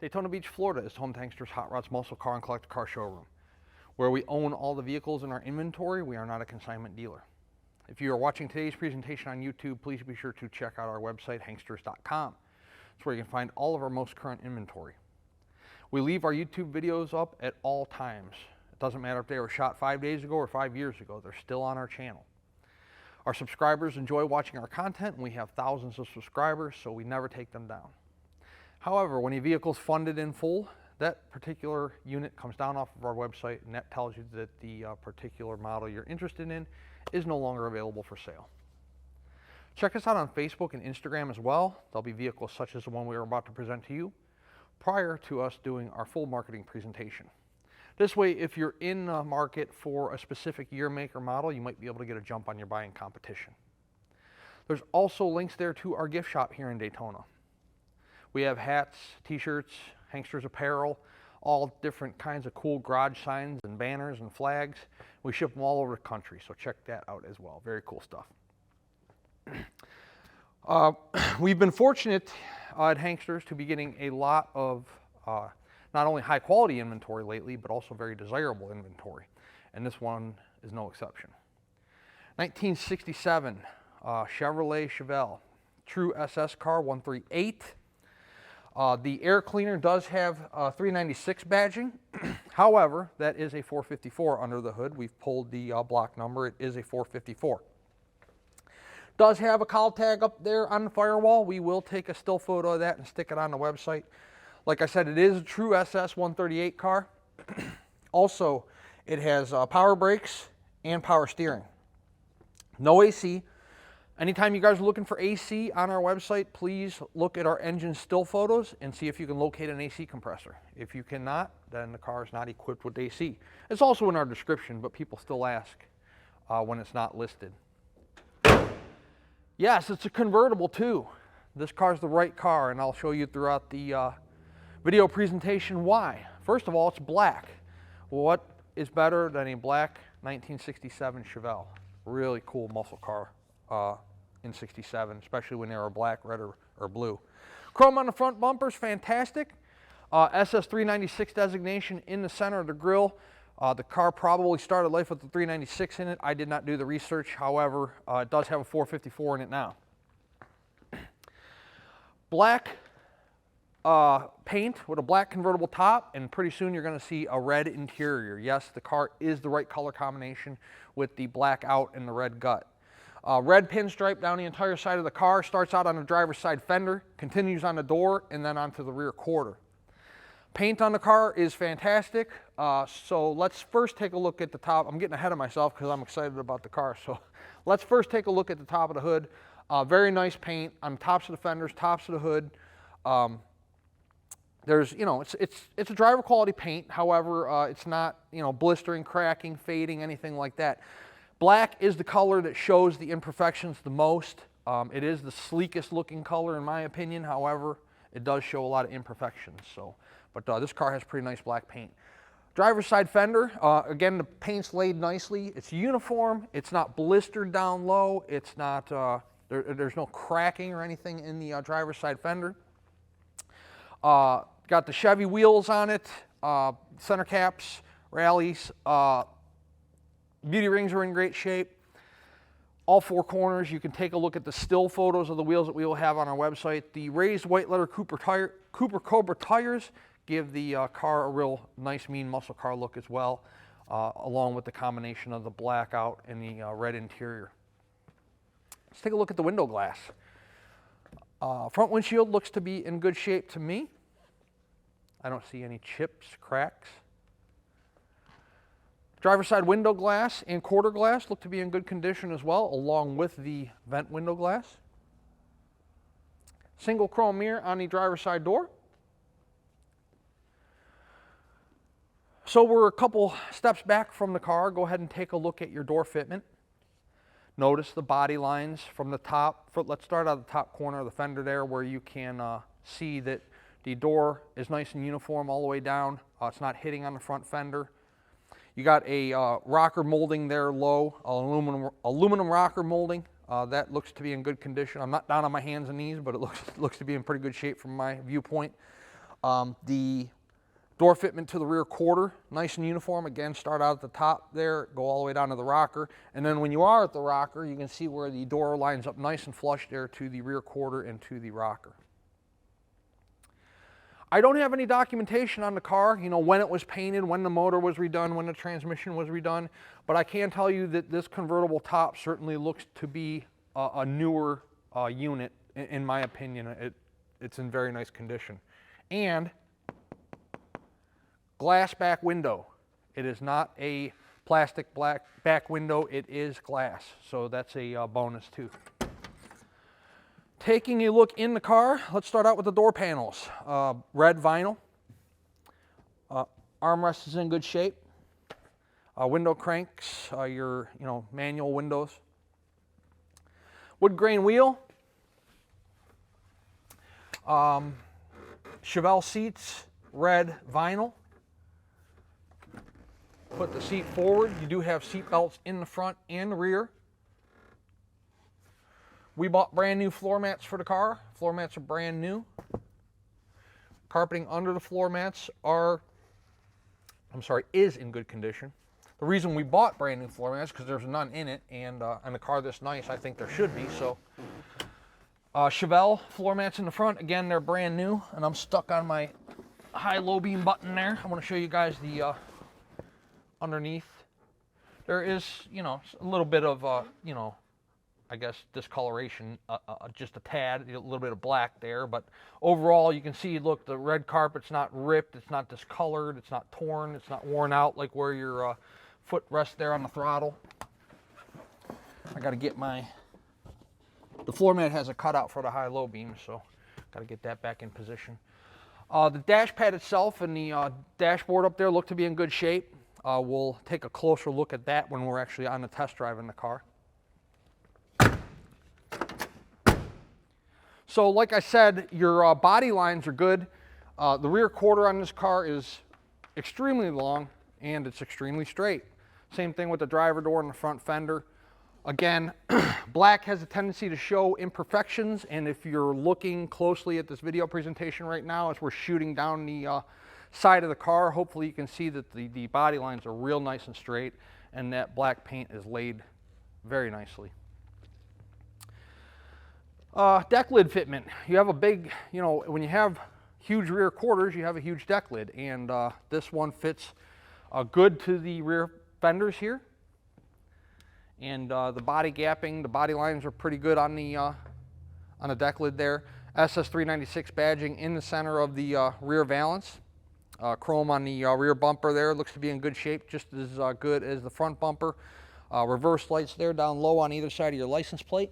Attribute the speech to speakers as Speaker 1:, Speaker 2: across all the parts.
Speaker 1: Daytona Beach, Florida is home to Hankster's Hot Rods Muscle Car and Collector Car Showroom. Where we own all the vehicles in our inventory, we are not a consignment dealer. If you are watching today's presentation on YouTube, please be sure to check out our website, hanksters.com. It's where you can find all of our most current inventory. We leave our YouTube videos up at all times. It doesn't matter if they were shot 5 days ago or 5 years ago, they're still on our channel. Our subscribers enjoy watching our content, and we have thousands of subscribers, so we never take them down. However, when a vehicle is funded in full, that particular unit comes down off of our website, and that tells you that the particular model you're interested in is no longer available for sale. Check us out on Facebook and Instagram as well. There'll be vehicles such as the one we are about to present to you prior to us doing our full marketing presentation. This way, if you're in the market for a specific year, make, or model, you might be able to get a jump on your buying competition. There's also links there to our gift shop here in Daytona. We have hats, t-shirts, Hanksters apparel, all different kinds of cool garage signs and banners and flags. We ship them all over the country, so check that out as well. Very cool stuff. We've been fortunate at Hanksters to be getting a lot of not only high quality inventory lately, but also very desirable inventory. And this one is no exception. 1967 Chevrolet Chevelle, true SS car, 138. The air cleaner does have 396 badging. However, that is a 454 under the hood. We've pulled the block number. It is a 454. Does have a call tag up there on the firewall. We will take a still photo of that and stick it on the website. Like I said, it is a true SS 138 car. Also, it has power brakes and power steering. No AC. Anytime you guys are looking for AC on our website, please look at our engine still photos and see if you can locate an AC compressor. If you cannot, then the car is not equipped with AC. It's also in our description, but people still ask when it's not listed. Yes, it's a convertible too. This car is the right car, and I'll show you throughout the video presentation why. First of all, it's black. What is better than a black 1967 Chevelle? Really cool muscle car in 67, especially when they were black, red, or blue. Chrome on the front bumpers, fantastic. SS 396 designation in the center of the grille. The car probably started life with the 396 in it. I did not do the research. However, it does have a 454 in it now. Black paint with a black convertible top, and pretty soon you're going to see a red interior. Yes, the car is the right color combination with the black out and the red gut. Red pinstripe down the entire side of the car, starts out on the driver's side fender, continues on the door, and then onto the rear quarter. Paint on the car is fantastic, so let's first take a look at the top. I'm getting ahead of myself because I'm excited about the car, so let's first take a look at the top of the hood. Very nice paint on the tops of the fenders, tops of the hood. There's, you know, it's a driver quality paint. However, it's not, you know, blistering, cracking, fading, anything like that. Black is the color that shows the imperfections the most. It is the sleekest looking color in my opinion. However, it does show a lot of imperfections. So, but this car has pretty nice black paint. Driver's side fender, again, the paint's laid nicely. It's uniform. It's not blistered down low. It's not, there's no cracking or anything in the driver's side fender. Got the Chevy wheels on it, center caps, rallies, beauty rings are in great shape. All four corners, you can take a look at the still photos of the wheels that we will have on our website. The raised white letter Cooper Cobra tires give the car a real nice, mean muscle car look as well, along with the combination of the black out and the red interior. Let's take a look at the window glass. Front windshield looks to be in good shape to me. I don't see any chips, cracks. Driver's side window glass and quarter glass look to be in good condition as well, along with the vent window glass. Single chrome mirror on the driver's side door. So we're a couple steps back from the car. Go ahead and take a look at your door fitment. Notice the body lines from the top. Let's start out the top corner of the fender there, where you can see that the door is nice and uniform all the way down. It's not hitting on the front fender. You got a rocker molding there low, aluminum rocker molding. That looks to be in good condition. I'm not down on my hands and knees, but it looks to be in pretty good shape from my viewpoint. The door fitment to the rear quarter, nice and uniform. Again, start out at the top there, go all the way down to the rocker. And then when you are at the rocker, you can see where the door lines up nice and flush there to the rear quarter and to the rocker. I don't have any documentation on the car, you know, when it was painted, when the motor was redone, when the transmission was redone, but I can tell you that this convertible top certainly looks to be a newer unit, in my opinion. It's in very nice condition. And glass back window. It is not a plastic black back window, it is glass, so that's a bonus too. Taking a look in the car, let's start out with the door panels. Red vinyl. Armrest is in good shape. Window cranks, your manual windows. Wood grain wheel. Chevelle seats, red vinyl. Put the seat forward. You do have seat belts in the front and the rear. We bought brand new floor mats for the car. Floor mats are brand new. Carpeting under the floor mats is in good condition. The reason we bought brand new floor mats is because there's none in it, and on a car this nice, I think there should be. So, Chevelle floor mats in the front. Again, they're brand new, and I'm stuck on my high-low beam button there. I want to show you guys the underneath. There is, a little bit of, I guess discoloration, just a tad, a little bit of black there, but overall you can see, look, the red carpet's not ripped, it's not discolored, it's not torn, it's not worn out like where your foot rests there on the throttle. I got to get the floor mat has a cutout for the high-low beam, so got to get that back in position. The dash pad itself and the dashboard up there look to be in good shape. We'll take a closer look at that when we're actually on the test drive in the car. So like I said, your body lines are good. The rear quarter on this car is extremely long and it's extremely straight. Same thing with the driver door and the front fender. Again, black has a tendency to show imperfections, and if you're looking closely at this video presentation right now as we're shooting down the side of the car, hopefully you can see that the body lines are real nice and straight, and that black paint is laid very nicely. Deck lid fitment. You have a big, when you have huge rear quarters, you have a huge deck lid, and this one fits good to the rear fenders here. And the body gapping, the body lines are pretty good on the deck lid there. SS396 badging in the center of the rear valance. Chrome on the rear bumper there, looks to be in good shape, just as good as the front bumper. Reverse lights there down low on either side of your license plate.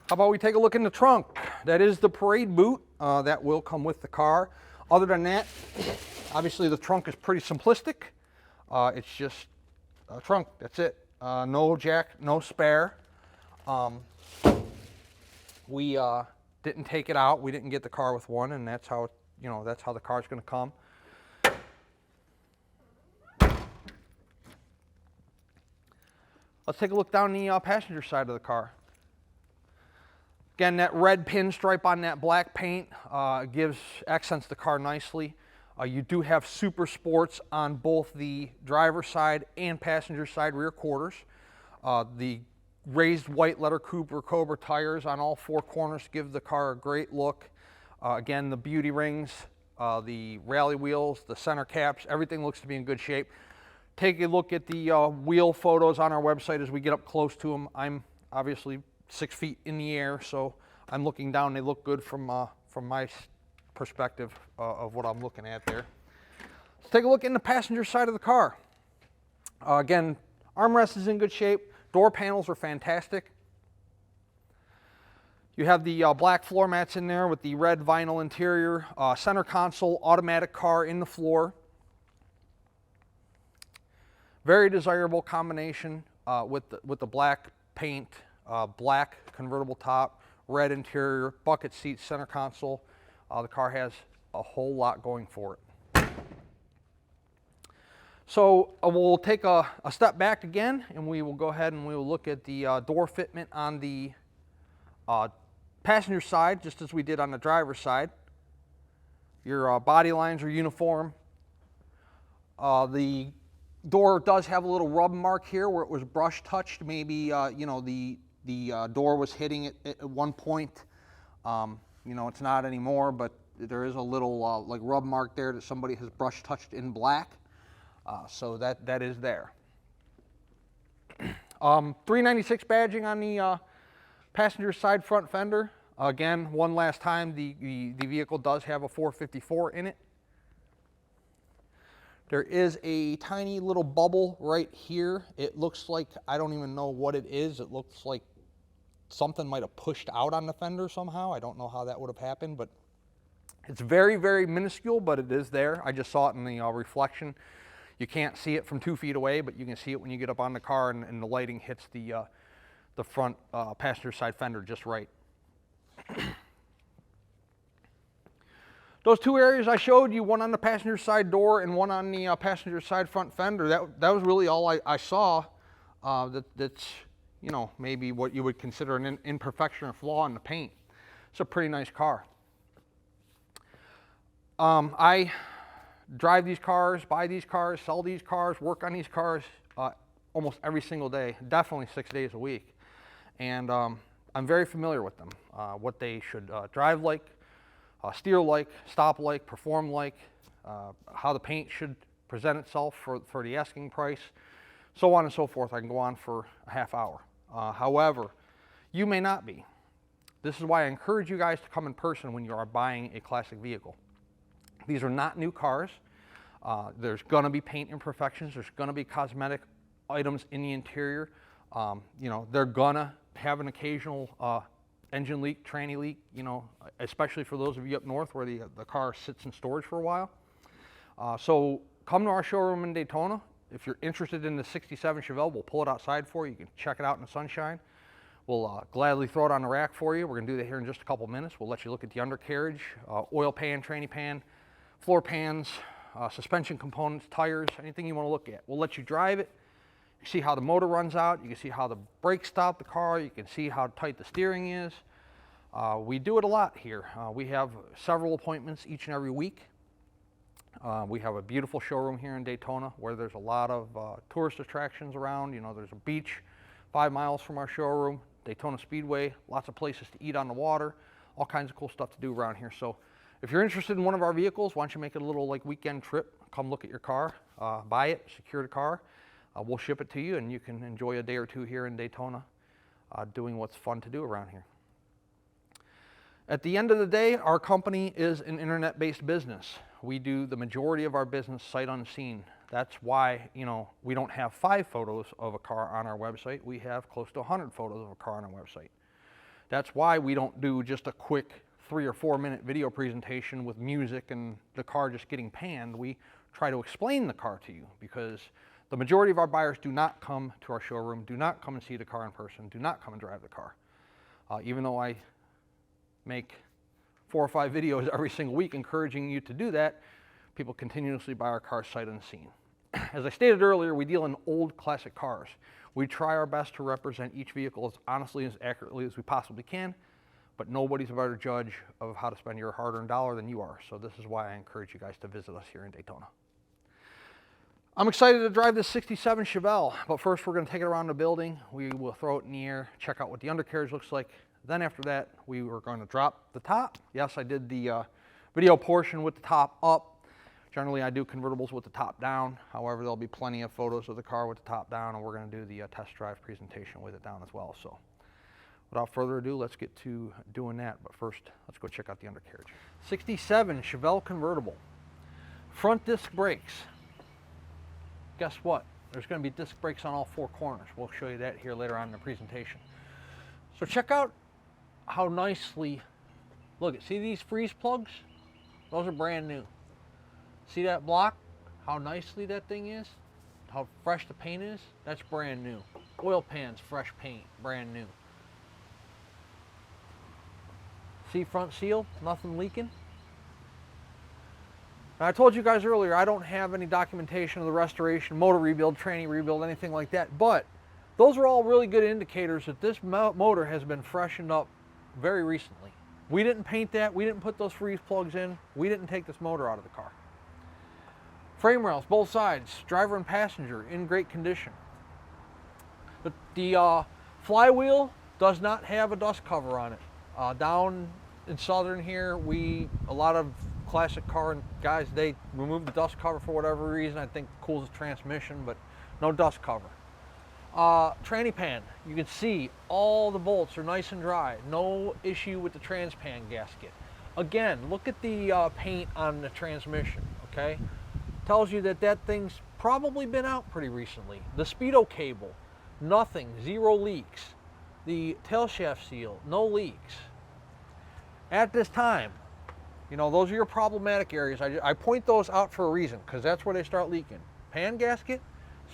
Speaker 1: How about we take a look in the trunk? That is the parade boot. That will come with the car. Other than that, obviously the trunk is pretty simplistic. It's just a trunk, that's it. No jack, no spare. We didn't take it out. We didn't get the car with one, and that's how, that's how the car's gonna come. Let's take a look down the passenger side of the car. Again, that red pinstripe on that black paint accents the car nicely. You do have Super Sports on both the driver's side and passenger side rear quarters. The raised white letter Cobra tires on all four corners give the car a great look. Again, the beauty rings, the rally wheels, the center caps, everything looks to be in good shape. Take a look at the wheel photos on our website as we get up close to them. I'm obviously 6 feet in the air, so I'm looking down. They look good from my perspective of what I'm looking at there. Let's take a look in the passenger side of the car. Again, armrest is in good shape. Door panels are fantastic. You have the black floor mats in there with the red vinyl interior. Center console, automatic car in the floor. Very desirable combination with the black paint, black convertible top, red interior, bucket seats, center console. The car has a whole lot going for it. So we'll take a step back again, and we will go ahead and we will look at the door fitment on the passenger side, just as we did on the driver's side, your body lines are uniform. The door does have a little rub mark here where it was brush touched. Maybe you know, the door was hitting it at one point. You know, it's not anymore, but there is a little like rub mark there that somebody has brush touched in black. So that is there. 396 badging on the passenger side front fender. Again, one last time, the vehicle does have a 454 in it. There is a tiny little bubble right here. It looks like, I don't even know what it is. It looks like something might have pushed out on the fender somehow. I don't know how that would have happened, but it's very, very minuscule, but it is there. I just saw it in the reflection. You can't see it from 2 feet away, but you can see it when you get up on the car and the lighting hits the front passenger side fender just right. Those two areas I showed you, one on the passenger side door and one on the passenger side front fender, that was really all I saw that's, you know, maybe what you would consider an imperfection or flaw in the paint. It's a pretty nice car. I drive these cars, buy these cars, sell these cars, work on these cars almost every single day, definitely 6 days a week. And I'm very familiar with them, what they should drive like, steer like, stop like, perform like, how the paint should present itself for the asking price, so on and so forth. I can go on for a half hour. However, you may not be. This is why I encourage you guys to come in person when you are buying a classic vehicle. These are not new cars. There's going to be paint imperfections. There's going to be cosmetic items in the interior. You know, they're going to have an occasional engine leak, tranny leak, you know, especially for those of you up north where the car sits in storage for a while. So come to our showroom in Daytona. If you're interested in the 67 Chevelle, we'll pull it outside for you. You can check it out in the sunshine. We'll gladly throw it on the rack for you. We're going to do that here in just a couple minutes. We'll let you look at the undercarriage, oil pan, tranny pan, floor pans, suspension components, tires, anything you want to look at. We'll let you drive it. You can see how the motor runs out. You can see how the brakes stop the car. You can see how tight the steering is. We do it a lot here. We have several appointments each and every week. We have a beautiful showroom here in Daytona where there's a lot of tourist attractions around. You know, there's a beach 5 miles from our showroom, Daytona Speedway, lots of places to eat on the water, all kinds of cool stuff to do around here. So if you're interested in one of our vehicles, why don't you make it a little like weekend trip, come look at your car, buy it, secure the car. We'll ship it to you and you can enjoy a day or two here in Daytona doing what's fun to do around here. At the end of the day, our company is an internet-based business. We do the majority of our business sight unseen. That's why, you know, we don't have 5 photos of a car on our website. We have close to 100 photos of a car on our website. That's why we don't do just a quick 3 or 4 minute video presentation with music and the car just getting panned. We try to explain the car to you because the majority of our buyers do not come to our showroom, do not come and see the car in person, do not come and drive the car. Even though I make 4 or 5 videos every single week encouraging you to do that, people continuously buy our cars sight unseen. As I stated earlier, we deal in old classic cars. We try our best to represent each vehicle as honestly and as accurately as we possibly can, but nobody's a better judge of how to spend your hard-earned dollar than you are. So this is why I encourage you guys to visit us here in Daytona. I'm excited to drive this 67 Chevelle, but first we're going to take it around the building. We will throw it in the air, check out what the undercarriage looks like. Then after that, we were going to drop the top. Yes, I did the video portion with the top up. Generally, I do convertibles with the top down. However, there'll be plenty of photos of the car with the top down, and we're going to do the test drive presentation with it down as well. So without further ado, let's get to doing that. But first, let's go check out the undercarriage. 67 Chevelle convertible. Front disc brakes. Guess what? There's going to be disc brakes on all 4 corners. We'll show you that here later on in the presentation. So check out how nicely, look, see these freeze plugs? Those are brand new. See that block? How nicely that thing is? How fresh the paint is? That's brand new. Oil pans, fresh paint, brand new. See front seal, nothing leaking. Now, I told you guys earlier, I don't have any documentation of the restoration, motor rebuild, tranny rebuild, anything like that, but those are all really good indicators that this motor has been freshened up very recently. We didn't paint that. We didn't put those freeze plugs in. We didn't take this motor out of the car. Frame rails, both sides, driver and passenger, in great condition. The flywheel does not have a dust cover on it. Down in Southern here, a lot of classic car guys, they remove the dust cover for whatever reason. I think it cools the transmission, but no dust cover. Tranny pan, you can see all the bolts are nice and dry. No issue with the trans pan gasket. Again, look at the paint on the transmission, okay? Tells you that thing's probably been out pretty recently. The speedo cable, nothing, 0 leaks. The tail shaft seal, no leaks. At this time, you know, those are your problematic areas. I point those out for a reason, because that's where they start leaking. Pan gasket,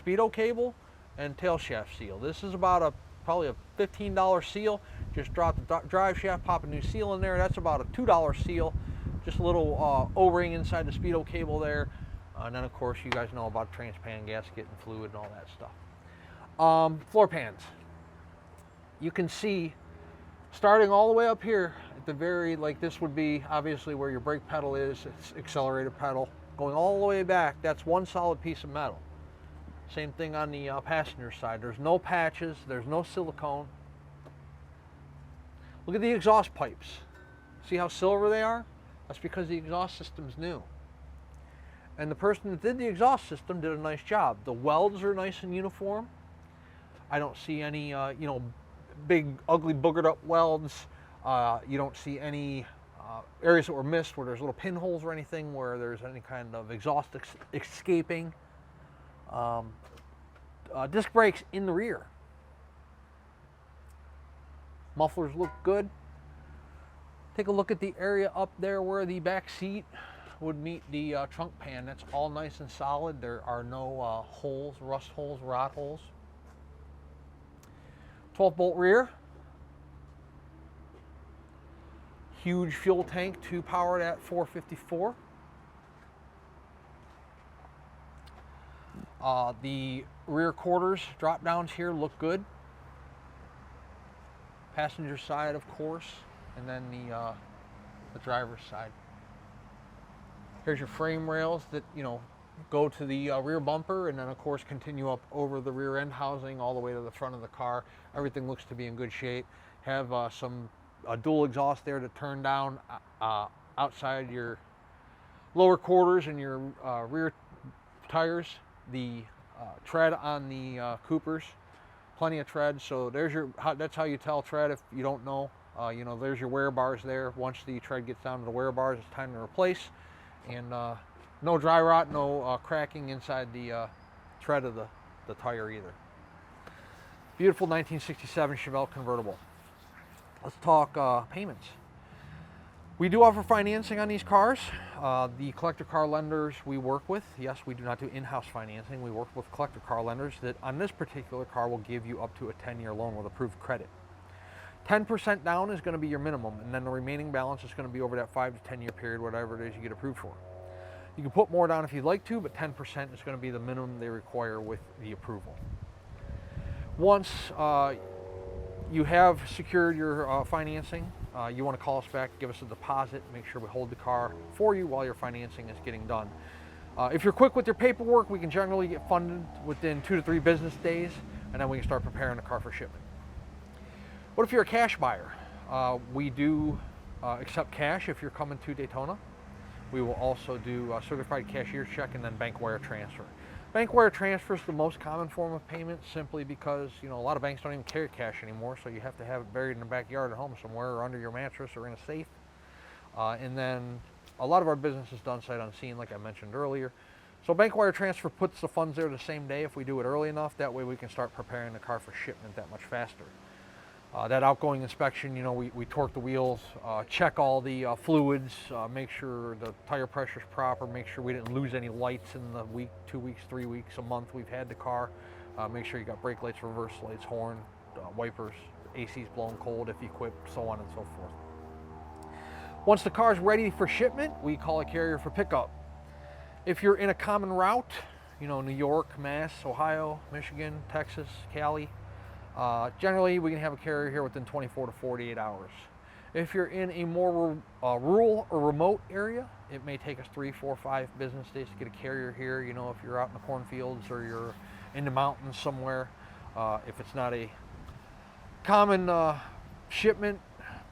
Speaker 1: speedo cable, and tail shaft seal. This is about probably a $15 seal. Just drop the drive shaft, pop a new seal in there. That's about a $2 seal. Just a little O-ring inside the speedo cable there. And then of course you guys know about trans pan gasket and fluid and all that stuff. Floor pans. You can see starting all the way up here at the very, like this would be obviously where your brake pedal is, it's accelerator pedal. Going all the way back, that's one solid piece of metal. Same thing on the passenger side. There's no patches, there's no silicone. Look at the exhaust pipes. See how silver they are? That's because the exhaust system's new. And the person that did the exhaust system did a nice job. The welds are nice and uniform. I don't see any, you know, big, ugly, boogered up welds. You don't see any areas that were missed where there's little pinholes or anything where there's any kind of exhaust escaping. Disc brakes in the rear. Mufflers look good. Take a look at the area up there where the back seat would meet the trunk pan. That's all nice and solid. There are no holes, rust holes, rot holes. 12-bolt rear. Huge fuel tank to power that 454. The rear quarters, drop downs here look good. Passenger side, of course, and then the driver's side. Here's your frame rails that, you know, go to the rear bumper and then of course continue up over the rear end housing all the way to the front of the car. Everything looks to be in good shape. Have some dual exhaust there to turn down outside your lower quarters and your rear tires. The tread on the Coopers, plenty of tread. So there's that's how you tell tread if you don't know. You know, there's your wear bars there. Once the tread gets down to the wear bars, it's time to replace. And no dry rot, no cracking inside the tread of the tire either. Beautiful 1967 Chevelle convertible. Let's talk payments. We do offer financing on these cars. The collector car lenders we work with, yes, we do not do in-house financing. We work with collector car lenders that on this particular car will give you up to a 10-year loan with approved credit. 10% down is going to be your minimum, and then the remaining balance is going to be over that 5 to 10 year period, whatever it is you get approved for. You can put more down if you'd like to, but 10% is going to be the minimum they require with the approval. Once you have secured your financing, you want to call us back, give us a deposit, make sure we hold the car for you while your financing is getting done. If you're quick with your paperwork, we can generally get funded within 2 to 3 business days, and then we can start preparing the car for shipment. What if you're a cash buyer? We do accept cash if you're coming to Daytona. We will also do a certified cashier's check and then bank wire transfer. Bank wire transfer is the most common form of payment simply because, you know, a lot of banks don't even carry cash anymore, so you have to have it buried in the backyard at home somewhere or under your mattress or in a safe. And then a lot of our business is done sight unseen, like I mentioned earlier. So bank wire transfer puts the funds there the same day if we do it early enough. That way we can start preparing the car for shipment that much faster. That outgoing inspection, you know, we torque the wheels, check all the fluids, make sure the tire pressure is proper, make sure we didn't lose any lights in the week, 2 weeks, 3 weeks, a month we've had the car. Make sure you got brake lights, reverse lights, horn, wipers, AC's blown cold if equipped, so on and so forth. Once the car is ready for shipment, we call a carrier for pickup. If you're in a common route, you know, New York, Mass, Ohio, Michigan, Texas, Cali, generally we can have a carrier here within 24 to 48 hours. If you're in a more rural or remote area, it may take us 3, 4, 5 business days to get a carrier here. You know, if you're out in the cornfields or you're in the mountains somewhere, if it's not a common shipment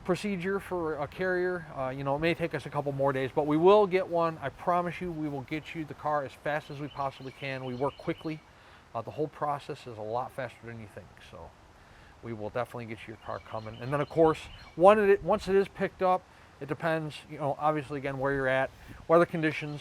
Speaker 1: procedure for a carrier, you know, it may take us a couple more days, but we will get one. I promise you, we will get you the car as fast as we possibly can. We work quickly. The whole process is a lot faster than you think, so we will definitely get you your car coming. And then, of course, once it is picked up, it depends, you know, obviously, again, where you're at, weather conditions,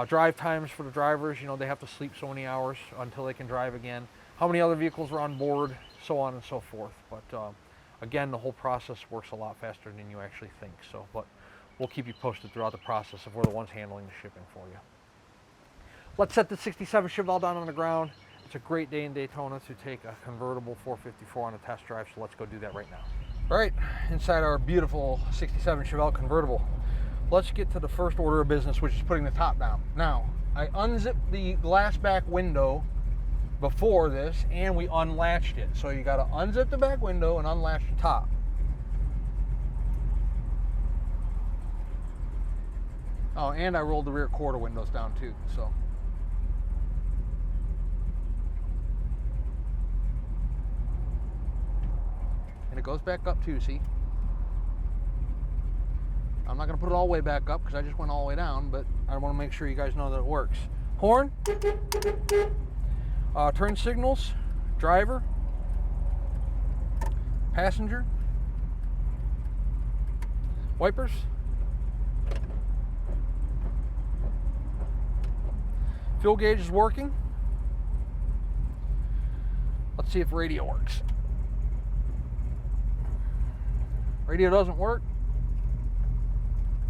Speaker 1: drive times for the drivers. You know, they have to sleep so many hours until they can drive again. How many other vehicles are on board, so on and so forth. But again, the whole process works a lot faster than you actually think. So, but we'll keep you posted throughout the process if we're the ones handling the shipping for you. Let's set the 67 Chevelle down on the ground. It's a great day in Daytona to take a convertible 454 on a test drive, so let's go do that right now. All right, inside our beautiful 67 Chevelle convertible, let's get to the first order of business, which is putting the top down. Now, I unzipped the glass back window before this, and we unlatched it. So you got to unzip the back window and unlatch the top. Oh, and I rolled the rear quarter windows down too, so. And it goes back up too, see? I'm not gonna put it all the way back up because I just went all the way down, but I want to make sure you guys know that it works. Horn, turn signals, driver, passenger, wipers, fuel gauge is working. Let's see if radio works. Radio doesn't work.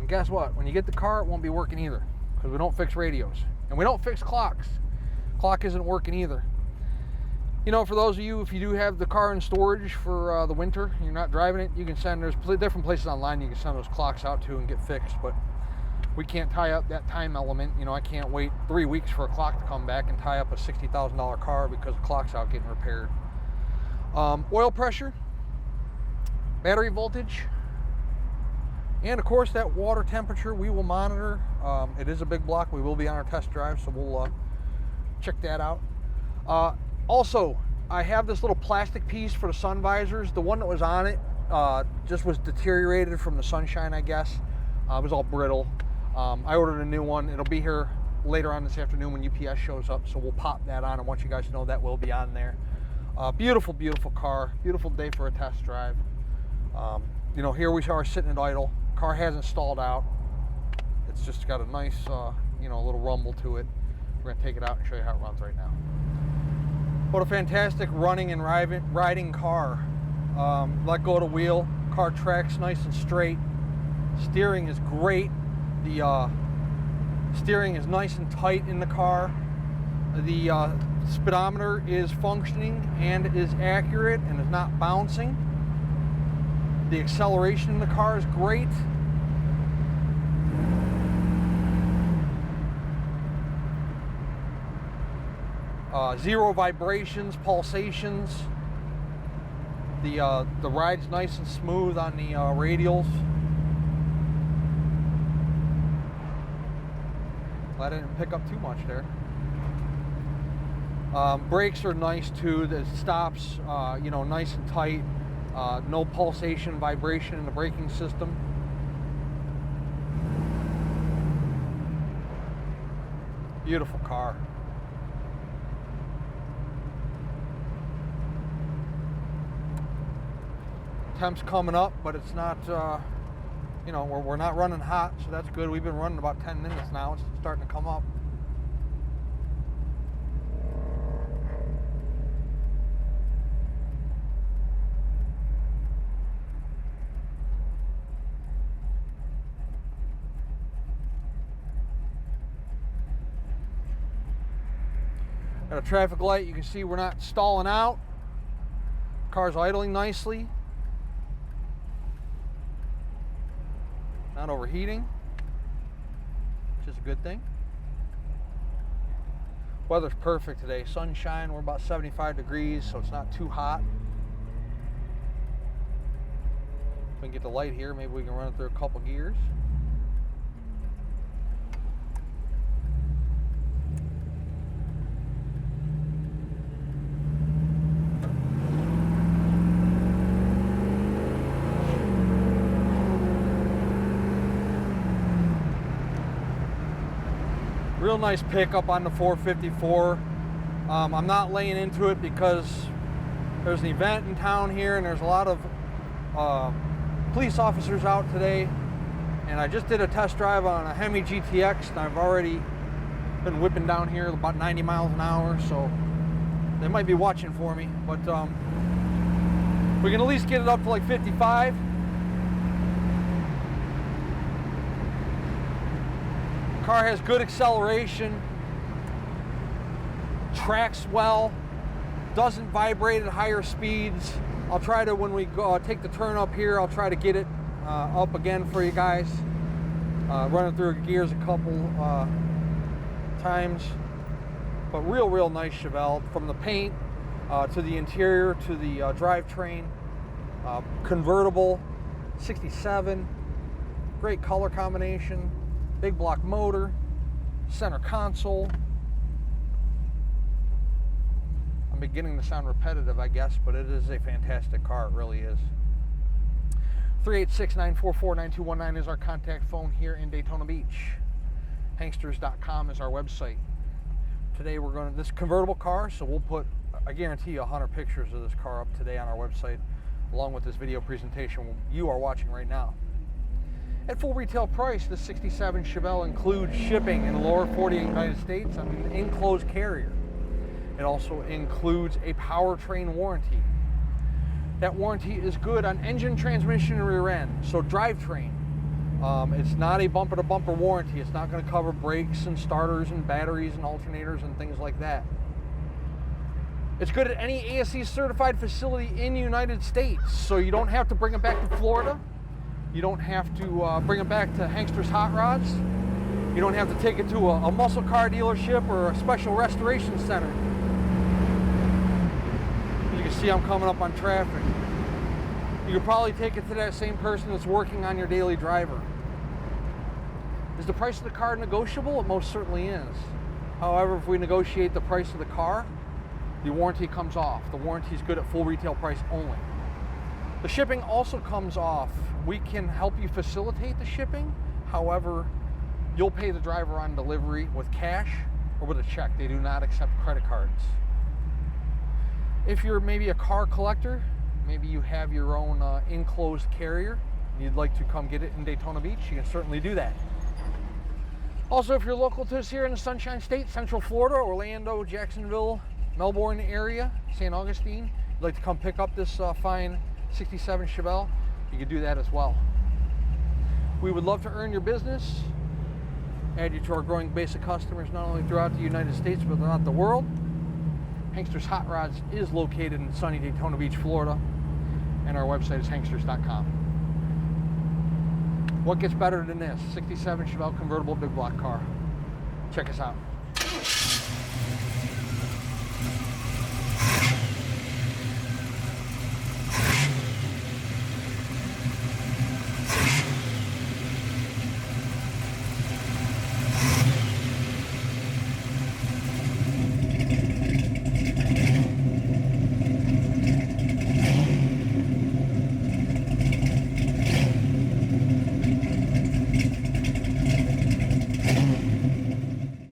Speaker 1: And guess what? When you get the car, it won't be working either, because we don't fix radios. And we don't fix clocks. Clock isn't working either. You know, for those of you, if you do have the car in storage for the winter, you're not driving it, you can send, there's different places online you can send those clocks out to and get fixed, but we can't tie up that time element. You know, I can't wait 3 weeks for a clock to come back and tie up a $60,000 car because the clock's out getting repaired. Oil pressure, battery voltage, and of course that water temperature we will monitor. It is a big block. We will be on our test drive, so we'll check that out. Also, I have this little plastic piece for the sun visors. The one that was on it just was deteriorated from the sunshine, I guess. It was all brittle. I ordered a new one. It'll be here later on this afternoon when UPS shows up, so we'll pop that on. I want you guys to know that will be on there. Beautiful, beautiful car. Beautiful day for a test drive. You know, here we are sitting at idle. Car hasn't stalled out. It's just got a nice, you know, little rumble to it. We're gonna take it out and show you how it runs right now. What a fantastic running and riding car. Let go of the wheel. Car tracks nice and straight. Steering is great. The steering is nice and tight in the car. The speedometer is functioning and is accurate and is not bouncing. The acceleration in the car is great. Zero vibrations, pulsations. The ride's nice and smooth on the radials. I didn't pick up too much there. Brakes are nice too. The stops, you know, nice and tight. No pulsation, vibration in the braking system. Beautiful car. Temp's coming up, but it's not, you know, we're not running hot, so that's good. We've been running about 10 minutes now. It's starting to come up. At a traffic light, you can see we're not stalling out. Car's idling nicely. Not overheating, which is a good thing. Weather's perfect today. Sunshine, we're about 75 degrees, so it's not too hot. If we can get the light here, maybe we can run it through a couple gears. Real nice pickup on the 454. I'm not laying into it because there's an event in town here and there's a lot of police officers out today, and I just did a test drive on a Hemi GTX and I've already been whipping down here about 90 miles an hour, so they might be watching for me, but we can at least get it up to like 55. The car has good acceleration, tracks well, doesn't vibrate at higher speeds. I'll try to, when we go take the turn up here, I'll try to get it up again for you guys. Running through gears a couple times. But real nice Chevelle, from the paint to the interior to the drivetrain. Convertible, 67, great color combination, big block motor, center console. I'm beginning to sound repetitive, I guess, but it is a fantastic car. It really is. 386-944-9219 is our contact phone here in Daytona Beach. Hanksters.com is our website. Today we're going to this convertible car, so we'll put, I guarantee you, 100 pictures of this car up today on our website, along with this video presentation you are watching right now. At full retail price, the 67 Chevelle includes shipping in the lower 48 United States on an enclosed carrier. It also includes a powertrain warranty. That warranty is good on engine, transmission, and rear end. So drivetrain, it's not a bumper-to-bumper warranty. It's not going to cover brakes and starters and batteries and alternators and things like that. It's good at any ASE certified facility in the United States. So you don't have to bring it back to Florida. You don't have to bring it back to Hanksters Hot Rods. You don't have to take it to a muscle car dealership or a special restoration center. You can see I'm coming up on traffic. You could probably take it to that same person that's working on your daily driver. Is the price of the car negotiable? It most certainly is. However, if we negotiate the price of the car, the warranty comes off. The warranty is good at full retail price only. The shipping also comes off. We can help you facilitate the shipping. However, you'll pay the driver on delivery with cash or with a check. They do not accept credit cards. If you're maybe a car collector, maybe you have your own enclosed carrier, and you'd like to come get it in Daytona Beach, you can certainly do that. Also, if you're local to us here in the Sunshine State, Central Florida, Orlando, Jacksonville, Melbourne area, St. Augustine, you'd like to come pick up this fine 67 Chevelle, you can do that as well. We would love to earn your business, add you to our growing base of customers, not only throughout the United States, but throughout the world. Hanksters Hot Rods is located in sunny Daytona Beach, Florida, and our website is hanksters.com. What gets better than this? 67 Chevelle convertible big block car. Check us out.